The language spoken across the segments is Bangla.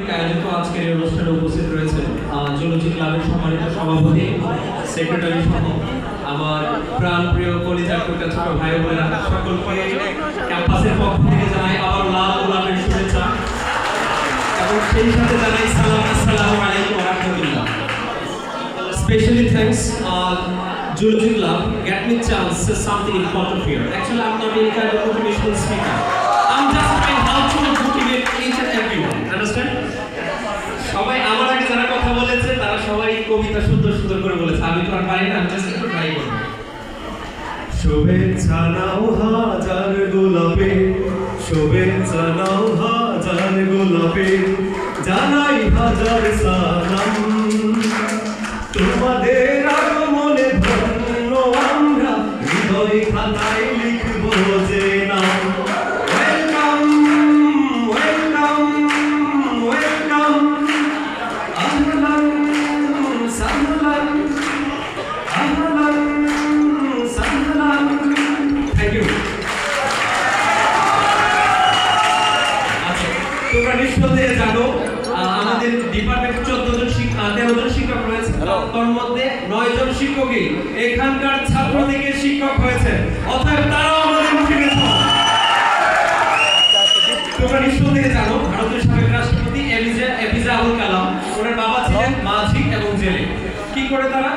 আয়োজিত আজকের এই অনুষ্ঠানে উপস্থিত রয়েছে জুলজি ক্লাবের সম্মানিত সভাপতি, সেক্রেটারি সহ আমার প্রাণপ্রিয় কলিজার টুকরা ছোট ভাই বোনেরা সকলকে ক্যাম্পাসের পক্ষ থেকে জানাই আবার লাল গোলাপের শুভেচ্ছা এবং সেই সাথে জানাই সালাম, আসসালামু আলাইকুম ওয়া রাহমাতুল্লাহ। Specially thanks Jology Club get me chance to say something important here. Actually, I'm not any kind of motivational speaker. I'm just trying how to motivate each and everyone. Understand? সবাই আমার আগে যারা কথা বলেছে তারা সবাই কবিতা সুন্দর সুন্দর করে বলেছে, আমি তো আর পারি না, আমি জাস্ট একটু ট্রাই করব। শুভেচ্ছা নাও হাজার গোলাপে, শুভেচ্ছা নাও হাজার গোলাপে, জানাই হাজার সালাম তোমাদের আগমনে ধন্য আমরা, হৃদয় খাতায় লিখব যে নাম। ওয়েলকাম ওয়েলকাম ওয়েলকাম, আহলান সাহলান আহলান সাহলান। Thank you. আচ্ছা, তোমরা নিঃসন্দেহে জানো আমাদের ডিপার্টমেন্টে 13 জন শিক্ষক রয়েছে, তার মধ্যে 9 জন শিক্ষকই এখানকার ছাত্র থেকে শিক্ষক হয়েছে, অতএব তারাও আমাদের মোটিভেশন। তোমরা নিঃসন্দেহে জানো ভারতের সাবেক রাষ্ট্রপতি এপিজে আবুল কালাম, ওনার বাবা ছিলেন মাঝি এবং জেলে। কি করে তারা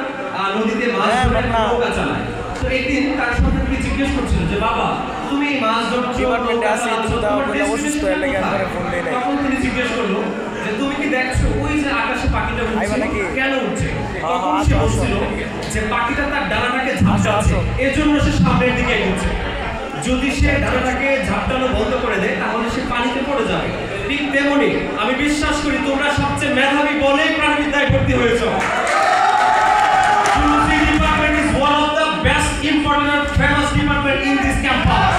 নদীতে মাছ ধরে নৌকা চালায়। তো একদিন তার সন্তানকে জিজ্ঞেস করছিল যে বাবা তুমি মাছ ধরছো, তখন তিনি জিজ্ঞেস করলো যে তুমি কি দেখছো ওই যে আকাশে পাখিটা উড়ছে, কেন উঠছে? তখন সে বলছিল যে পাখিটা তার ডানাটাকে ঝাপটাচ্ছে, এজন্য সে সামনের দিকে এগোচ্ছে। যদি সে ডানাটাকে ঝাপটানো বন্ধ করে দেয় তাহলে সে পানিতে পড়ে যাবে। ঠিক তেমনি আমি বিশ্বাস করি তোমরা সবচেয়ে মেধাবী বলেই প্রাণবিদ্যায় ভর্তি হয়েছো। Jology department is one of the best, important and famous department in this campus.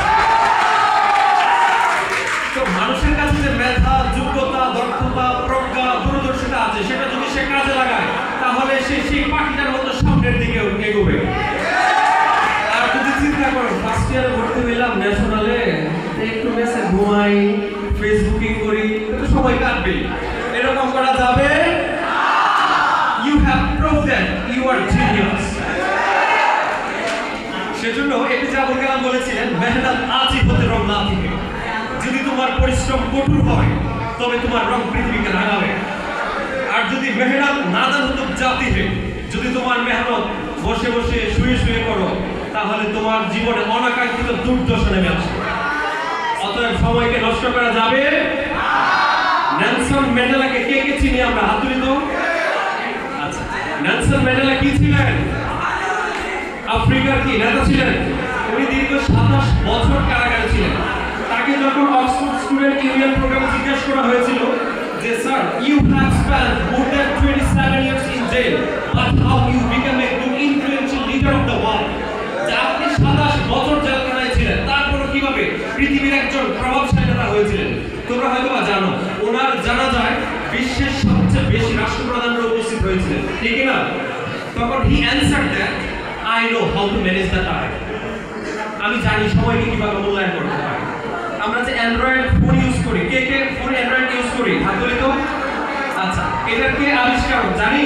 তো মানুষের কাছে যে মেধা, যোগ্যতা, দক্ষতা, প্রজ্ঞা, দূরদর্শিতা আছে সেটা যদি সে কাজে লাগায় তাহলে সে সেই পাখিটার মতো সামনের দিকে এগোবে। আর যদি চিন্তা করো ফার্স্ট ইয়ারে ভর্তি হইলাম ন্যাশনালে, একটু মেসে ঘুমাই, ফেসবুকিং করি, তো সময় কাটবে, এরকম করা যাবে? You have proved that you are genius. সেজন্য এপিজে আবুল কালাম বলেছিলেন মেহনত আজ হতে রং না থেকে। যদি তোমার পরিশ্রম কঠোর হয় তবে তোমার রং পৃথিবীকে রাঙাবে। আর যদি মেহনত নাদান হতো জাতি হে, যদি তোমার মেহনত বসে বসে শুয়ে শুয়ে করো তাহলে তোমার জীবনে অনাকাঙ্ক্ষিত দুর্দশা নেমে আসবে। অতএব সময়কে নষ্ট করা যাবে না। নেলসন ম্যান্ডেলাকে কে কে চিনি আমরা? হাত তুলি তো। আচ্ছা, নেলসন ম্যান্ডেলা কি ছিলেন? আফ্রিকার কি নেতা ছিলেন? উনি দীর্ঘ 27 বছর কারাগারে ছিলেন। তাকে যখন অক্সফোর্ড স্টুডেন্ট ইউনিয়ন প্রোগ্রামে জিজ্ঞাসা করা হয়েছিল যে sir you have spent more than 27 years in jail, but how you become a good influential leader of the world, যে আপনি 27 বছর জেলখানায় ছিলেন তারপরে কিভাবে পৃথিবীর একজন প্রভাবশালী নেতা হয়েছিলেন? তোমরা হয়তো বা জানো ওনার জানাজায় বিশ্বের সবচেয়ে বেশি রাষ্ট্রপ্রধানরা উপস্থিত হয়েছিলেন, ঠিক না? তখন he answered that I know how to manage the time. আমি জানি সময়কে কিভাবে মূল্যায়ন করতে হয়। আমরা যে অ্যান্ড্রয়েড ফোন ইউজ করি, কে কে ফোন অ্যান্ড্রয়েড ইউজ করি? হাত তুলি তো। আচ্ছা, এটার কে আবিষ্কারক জানি?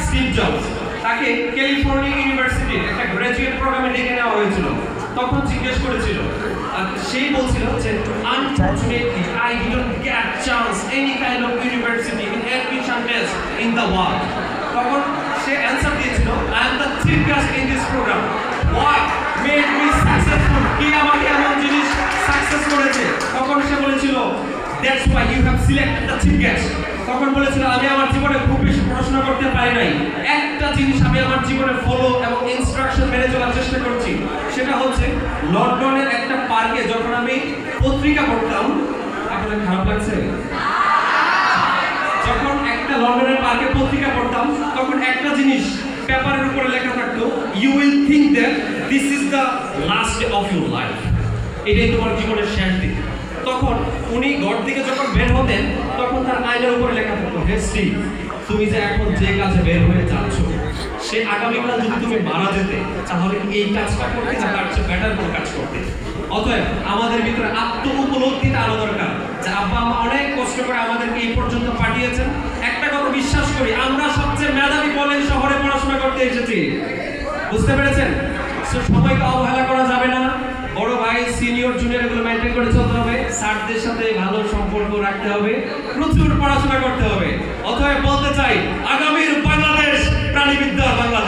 Steve jobs. তাকে ক্যালিফোর্নিয়া ইউনিভার্সিটির একটা গ্র্যাজুয়েট প্রোগ্রামে ডেকে নেওয়া হয়েছিল। তখন জিজ্ঞেস করেছিল, সেই বলছিল যে unfortunately I didn't get chance any kind of university in admission test in the world. তখন সে অ্যান্সার দিয়েছিল I am the chief guest in this program, what made me successful, কি আমাকে এমন জিনিস সাকসেস করেছে? তখন সে বলেছিল that's why you have selected the chief guest. তখন বলেছিল আমি আমার জীবনে খুব বেশি পড়াশোনা করতে পারি নাই, একটা জিনিস আমি আমার জীবনে ফলো এবং ইনস্ট্রাকশন মেনে চলার চেষ্টা করছি, সেটা হচ্ছে লন্ডনের একটা পার্কে যখন আমি পত্রিকা পড়তাম, আপনাদের খারাপ লাগছে? যখন একটা লন্ডনের পার্কে পত্রিকা পড়তাম তখন একটা জিনিস পেপারের উপরে লেখা থাকতো, you will think that this is the last day of your life, এটাই তোমার জীবনের শেষ দিন। তখন উনি ঘর থেকে যখন বের হতেন তখন তার আয়নার উপরে লেখা থাকতো, হে স্টিভ, তুমি যে এখন যে কাজে বের হয়ে যাচ্ছ সে আগামীকাল যদি তুমি মারা যেতে তাহলে এই কাজটা করতে না তার চেয়ে বেটার কোনো কাজ করতে। অতএব আমাদের ভিতরে আত্ম উপলব্ধিটা আরো দরকার যে আব্বা আম্মা অনেক কষ্ট করে আমাদেরকে এই পর্যন্ত পাঠিয়েছেন। একটা কথা বিশ্বাস করি, আমরা সবচেয়ে মেধাবী বলেন শহরে পড়াশোনা করতে এসেছি। বুঝতে পেরেছেন? সময়কে অবহেলা করা যাবে না। বড় ভাই সিনিয়র জুনিয়র এগুলো মেনটেন করে চলতে হবে, স্যারদের সাথে ভালো সম্পর্ক রাখতে হবে, প্রচুর পড়াশোনা করতে হবে। অতএব বলতে চাই, আগামীর বাংলাদেশ প্রাণীবিদ্যার বাংলাদেশ।